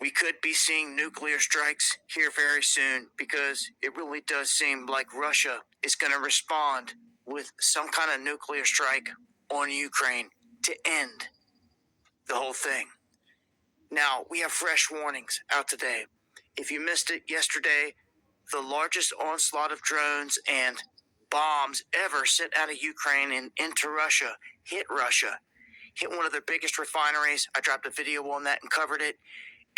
we could be seeing nuclear strikes here very soon, because it really does seem like Russia is going to respond with some kind of nuclear strike on Ukraine to end the whole thing. Now, we have fresh warnings out today. If you missed it yesterday, the largest onslaught of drones and bombs ever sent out of Ukraine and into Russia hit one of their biggest refineries. I dropped a video on that and covered it,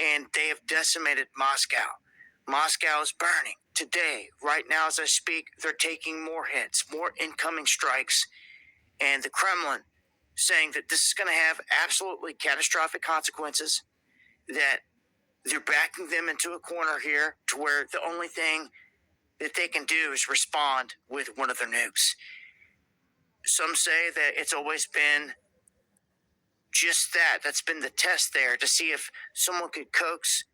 and they have decimated Moscow. Moscow is burning. Today, right now as I speak, they're taking more hits, more incoming strikes, and the Kremlin saying that this is going to have absolutely catastrophic consequences, that they're backing them into a corner here to where the only thing that they can do is respond with one of their nukes. Some say that it's always been just that. That's been the test there, to see if someone could coax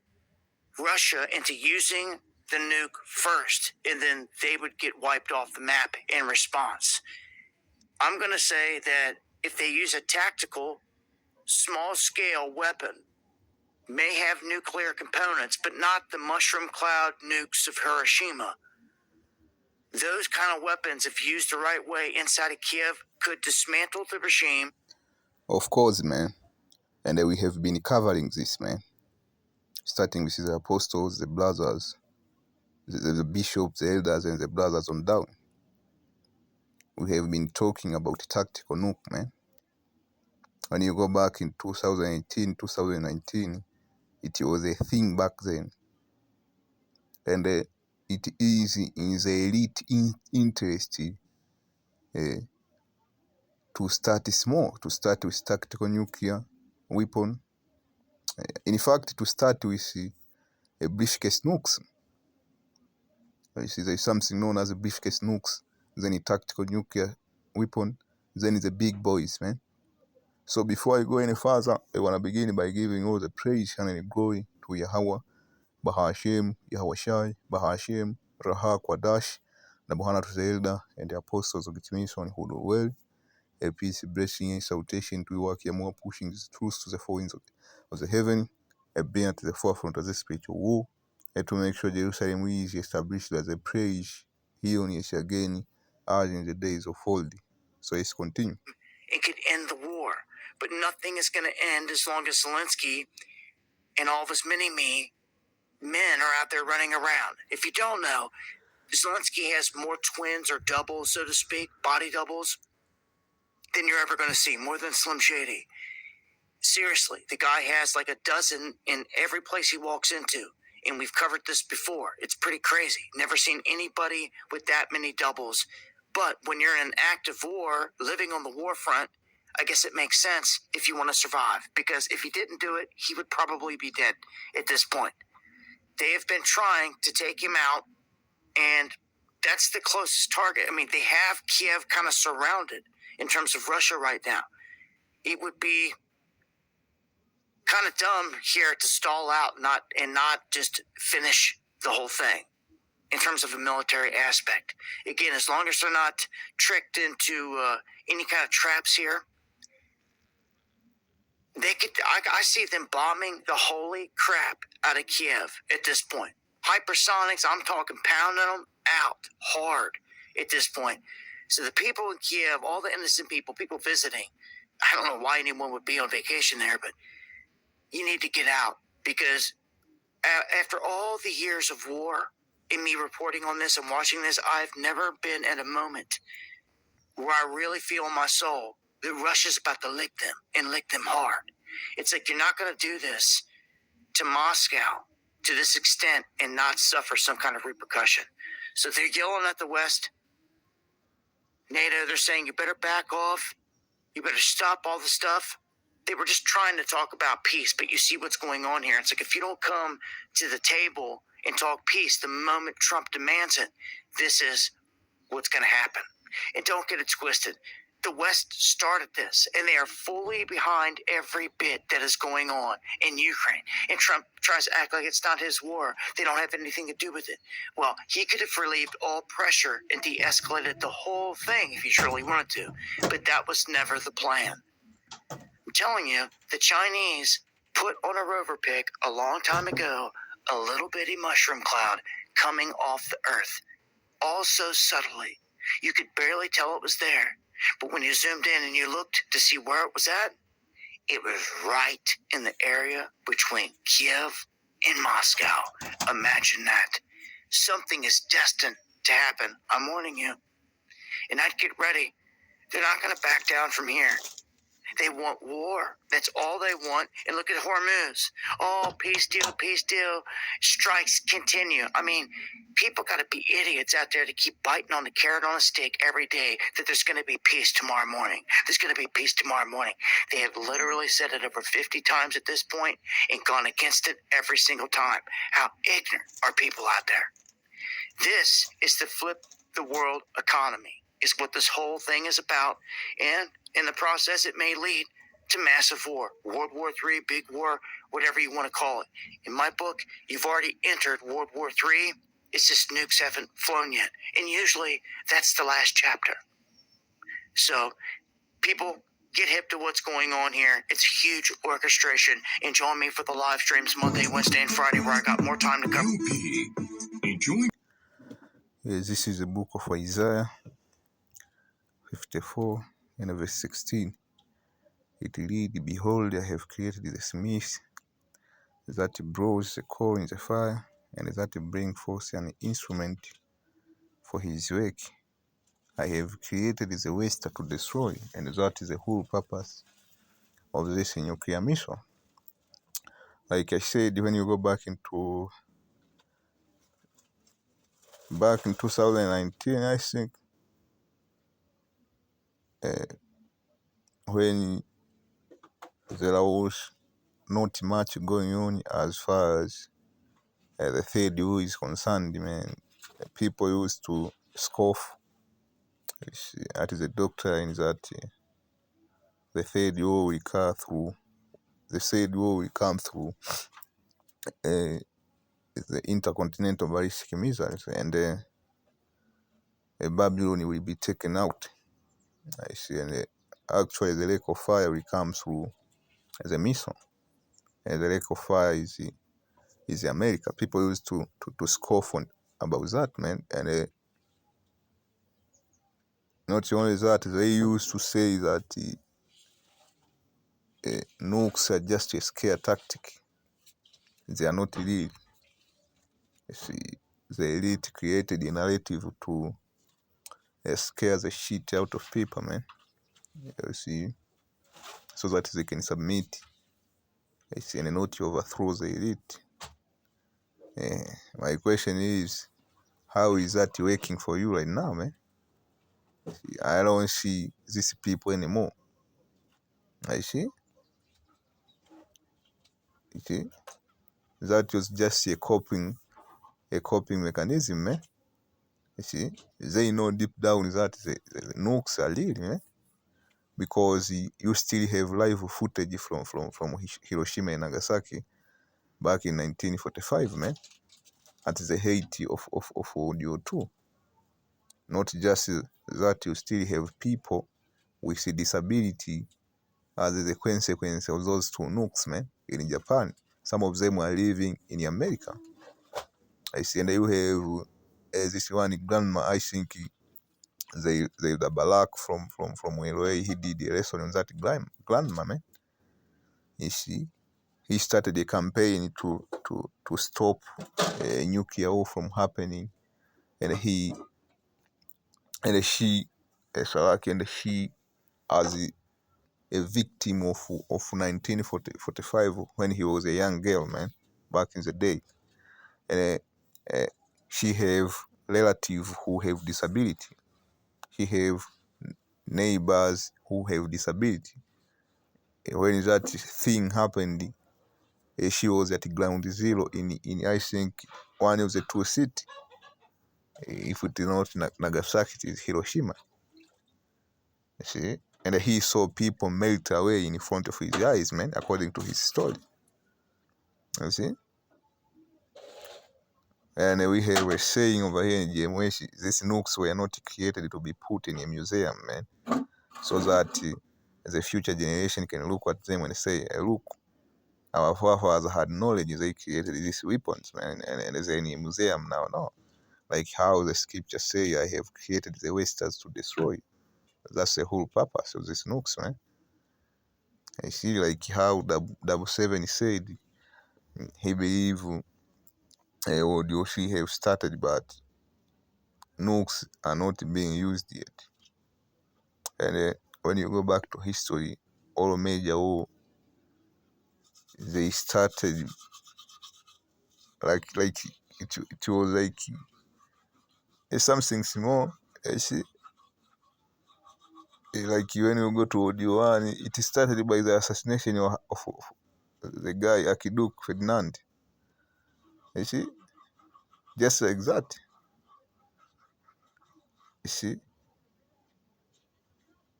Russia into using the nuke first, and then they would get wiped off the map in response. I'm going to say that if they use a tactical, small-scale weapon, may have nuclear components, but not the mushroom cloud nukes of Hiroshima. Those kind of weapons, if used the right way inside of Kiev, could dismantle the regime. Of course, man. And we have been covering this, man. Starting with the apostles, the brothers, the bishops, the elders, and the brothers on down. We have been talking about tactical nuke, man. When you go back in 2018, 2019, it was a thing back then. And it is in the elite interest to start small, to start with tactical nuclear weapon. In fact, to start with a briefcase nukes. You see, there is something known as a briefcase nukes, then a tactical nuclear weapon, then the big boys, man. So before I go any further, I want to begin by giving all the praise and glory to Yahweh, Bahashem, Yahweh Shai, Bahashem, Raha Kwadash, na Bwana to the elder and the apostles of the mission who do well. A peace, blessing, and salutation to work more pushing the truth to the four winds of the heaven, and being at the forefront of the spiritual war, and to make sure Jerusalem is established as a praise here on yes again, as in the days of old. So let's continue. It could end the war, but nothing is going to end as long as Zelensky and all of his mini-me men are out there running around. If you don't know, Zelensky has more twins or doubles, so to speak, body doubles, than you're ever going to see, more than Slim Shady. Seriously, the guy has like a dozen in every place he walks into, and we've covered this before. It's pretty crazy. Never seen anybody with that many doubles. But when you're in active war, living on the war front, I guess it makes sense if you want to survive, because if he didn't do it, he would probably be dead at this point. They have been trying to take him out, and that's the closest target. I mean, they have Kiev kind of surrounded in terms of Russia right now. It would be kind of dumb here to stall out and not just finish the whole thing in terms of a military aspect. Again, as long as they're not tricked into any kind of traps here, they could. I see them bombing the holy crap out of Kiev at this point. Hypersonics, I'm talking pounding them out hard at this point. So the people in Kiev, all the innocent people visiting, I don't know why anyone would be on vacation there, but you need to get out, because after all the years of war and me reporting on this and watching this, I've never been at a moment where I really feel in my soul that Russia's about to lick them and lick them hard. It's like, you're not going to do this to Moscow to this extent and not suffer some kind of repercussion. So they're yelling at the West. NATO, they're saying, you better back off. You better stop all the stuff. They were just trying to talk about peace, but you see what's going on here. It's like, if you don't come to the table and talk peace the moment Trump demands it, this is what's going to happen. And don't get it twisted. The West started this, and they are fully behind every bit that is going on in Ukraine. And Trump tries to act like it's not his war. They don't have anything to do with it. Well, he could have relieved all pressure and de-escalated the whole thing if he truly wanted to. But that was never the plan. I'm telling you, the Chinese put on a rover pic a long time ago a little bitty mushroom cloud coming off the Earth, all so subtly you could barely tell it was there. But when you zoomed in and you looked to see where it was at, it was right in the area between Kiev and Moscow. Imagine that. Something is destined to happen. I'm warning you. And I'd get ready. They're not going to back down from here. They want war. That's all they want. And look at Hormuz. Oh, peace deal, peace deal. Strikes continue. I mean, people got to be idiots out there to keep biting on the carrot on a stick every day that there's going to be peace tomorrow morning. There's going to be peace tomorrow morning. They have literally said it over 50 times at this point and gone against it every single time. How ignorant are people out there? This is the flip the world economy, is what this whole thing is about. And in the process, it may lead to massive war, World War III, big war, whatever you want to call it. In my book, you've already entered World War III. It's just nukes haven't flown yet. And usually that's the last chapter. So people, get hip to what's going on here. It's a huge orchestration. And join me for the live streams Monday, Wednesday, and Friday where I got more time to cover. Yes, this is the book of Isaiah 54 and verse 16. It reads, Behold, I have created the smith, that blows the coal in the fire, and that bring forth an instrument for his work. I have created the waster to destroy, and that is the whole purpose of this nuclear mission. Like I said, when you go back in 2019, I think, when there was not much going on as far as the third war is concerned, man. People used to scoff at the doctrine that the third war will come through. The third war will come through the intercontinental ballistic missiles, and Babylon will be taken out. I see, and actually the lake of fire will come through the missile, and the lake of fire is America. People used to scoff on about that, man, and not only that, they used to say that nukes are just a scare tactic. They are not real. You see, the elite created a narrative to scare the shit out of people, man. You see, so that they can submit. You see, and not overthrow the elite. My question is, how is that working for you right now, man? See, I don't see these people anymore. I see. You see, that was just a coping mechanism, man. You see, they know deep down that the nukes are real, man. Because you still have live footage from Hiroshima and Nagasaki back in 1945, man, at the height of World War II. Not just that, you still have people with a disability as the consequence of those two nukes, man, in Japan. Some of them are living in America. I see, and you have this one grandma, I think the Barack from where he did a lesson on that grandma, man. You see, he started a campaign to stop nuclear war from happening, and she as a victim of 1945 when he was a young girl, man, back in the day, and she have relatives who have disability. She have neighbors who have disability. When that thing happened, she was at ground zero in I think one of the two cities. If it is not Nagasaki, it is Hiroshima. You see, and he saw people melt away in front of his eyes, man, according to his story. You see, and we have a saying over here in GMW: these nukes were not created to be put in a museum, man, so that the future generation can look at them and say, look, our forefathers had knowledge, they created these weapons, man. And there's any museum now, no. Like how the scriptures say, I have created the wasters to destroy. That's the whole purpose of these nukes, man. I see like how Double Seven said he believe or she have started, but nukes are not being used yet. And when you go back to history, all major war, they started like it was like something small. I see. Like when you go to World War I, it started by the assassination of the guy Archduke Ferdinand. You see, just like that. You see,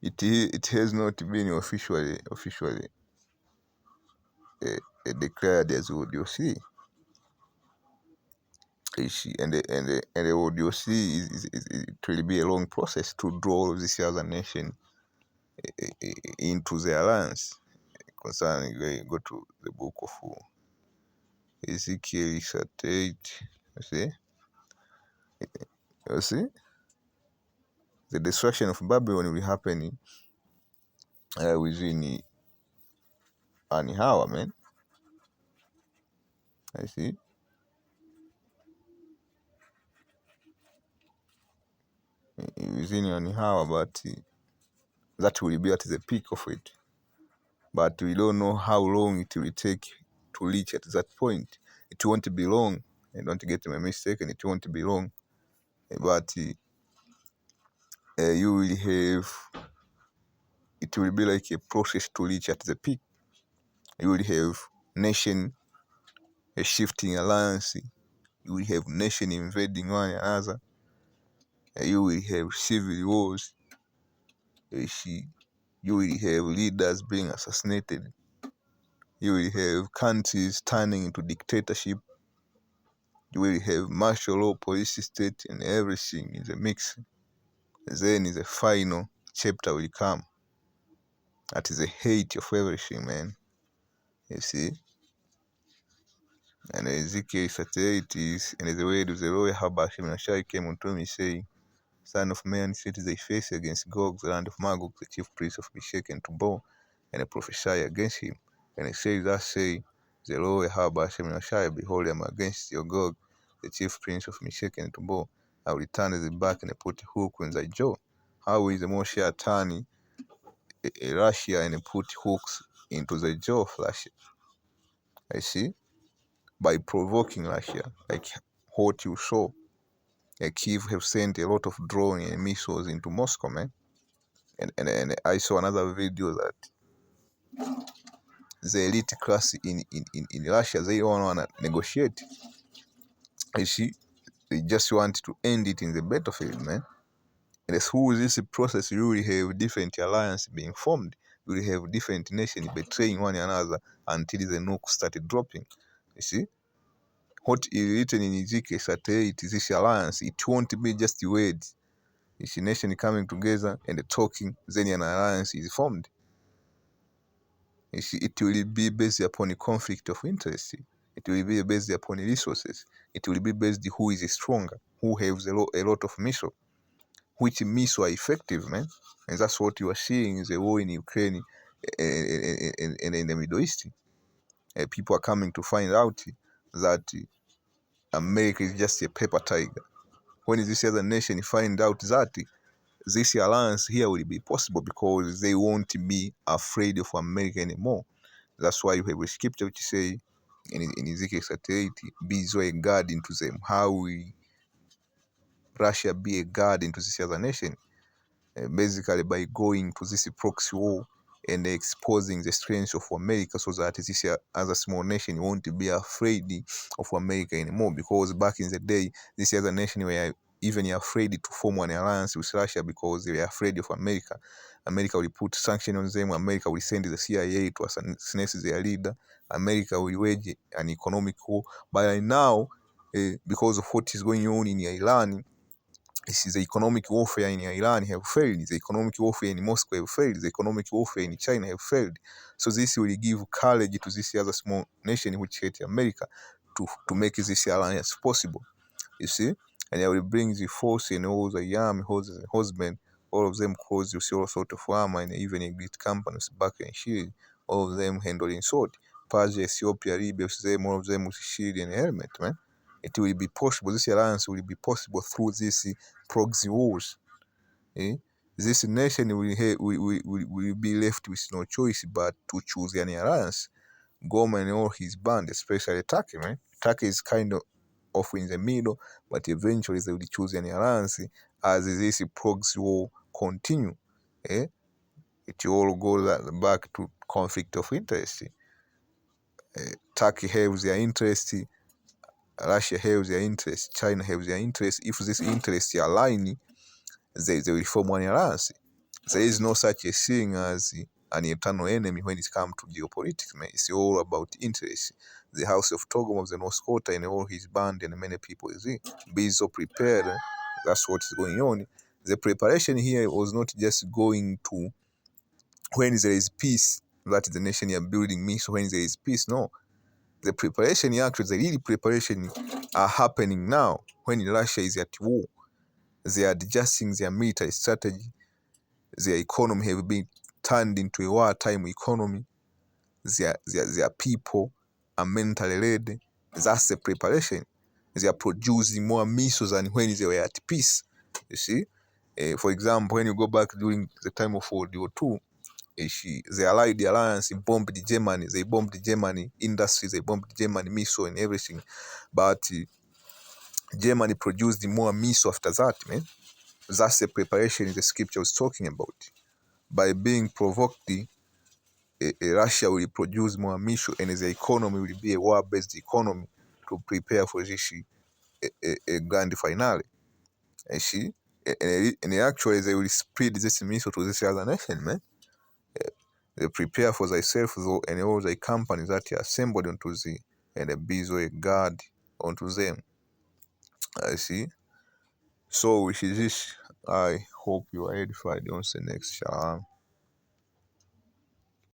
it has not been officially declared as WDOC. You see, and the WDOC it will be a long process to draw all of these other nations into the alliance. Concerning, go to the book of Ezekiel 38. You see, the destruction of Babylon will happen within an hour, man. I see. Within an hour, but that will be at the peak of it. But we don't know how long it will take to reach at that point. It won't be long. I don't get my mistake, and it won't be long. But you will have, it will be like a process to reach at the peak. You will have nation shifting alliance. You will have nation invading one another. You will have civil wars. You will have leaders being assassinated. You will have countries turning into dictatorship. You will have martial law, police state, and everything in the mix. Then the final chapter will come. That is the hate of everything, man. You see? And Ezekiel 38 is, and the word of the Lord Hashem Nashai came unto me, saying, Son of man, set thy face against Gog, the land of Magog, the chief priest of Meshech and Tubal, and prophesy against him. And he says, Thus say the Lord Hashem Nashai, behold, I am against your Gog, the chief prince of Meshech and Tubal. I will turn thee back and put a hook in thy jaw. How is the Moshe turning Russia and put hooks into the jaw of Russia? I see. By provoking Russia, like what you saw. Kiev have sent a lot of drones and missiles into Moscow, man. And I saw another video that the elite class in Russia, they don't want to negotiate. You see, they just want to end it in the battlefield, man. And through this process, you will have different alliances being formed. You will have different nations betraying one another until the nukes started dropping. You see? What is written in Ezekiel 38 is this alliance. It won't be just words. It's a nation coming together and talking, then an alliance is formed. You see, it will be based upon a conflict of interest. It will be based upon resources. It will be based who is stronger, who has a lot of missiles, which missiles are effective, man. And that's what you are seeing in the war in Ukraine and in the Middle East. People are coming to find out that America is just a paper tiger. When this other nation find out that, this alliance here will be possible because they won't be afraid of America anymore. That's why you have a scripture which say in Ezekiel 38, be a guard into them. How will Russia be a guard into this other nation? Basically by going to this proxy war and exposing the strength of America so that this other small nation won't be afraid of America anymore. Because back in the day, this other nation were even afraid to form an alliance with Russia because they were afraid of America. America will put sanctions on them. America will send the CIA to assassinate their leader. America will wage an economic war. But now, because of what is going on in Iran, This is the economic warfare in Iran have failed. The economic warfare in Moscow have failed. The economic warfare in China have failed. So this will give courage to this other small nation which hate America to make this alliance possible. You see? And I will bring the force and all the army, husband, all of them cause you see all sort of armor and even a great companies back and shield, all of them handling sword. Persia, Ethiopia, Libya, them, all of them with shield and helmet, man. It will be possible. This alliance will be possible through this proxy wars. Eh? This nation will be left with no choice but to choose an alliance. Goma and all his band, especially Turkey, man. Turkey is kind of off in the middle, but eventually they will choose an alliance as this proxy war continue. Eh? It all goes back to conflict of interest. Turkey has their interest, Russia has their interest, China has their interest. If these interests align, they will form one alliance. There is no such a thing as an eternal enemy when it comes to geopolitics, man. It's all about interest. The House of Togom of the North Dakota and all his band and many people be so prepared. That's what's going on. The preparation here was not just going to when there is peace that the nation are building means when there is peace. No. The preparation actually, the real preparation are happening now when Russia is at war. They are adjusting their military strategy. Their economy have been turned into a wartime economy. Their people are mentally ready. That's the preparation. They are producing more missiles than when they were at peace. You see? For example, when you go back during the time of World War II, the Allied Alliance bombed Germany. They bombed Germany industries. They bombed Germany missile and everything. But Germany produced more missiles after that, man. That's the preparation the scripture was talking about. By being provoked, Russia will produce more missiles and the economy will be a war-based economy to prepare for this a grand finale. You see? And actually they will spread this missile to this other nation, man. They prepare for thyself though and all the companies that are assembled onto thee and be so a guard unto them. I see. So with this, I hope you are edified. On the next shalom.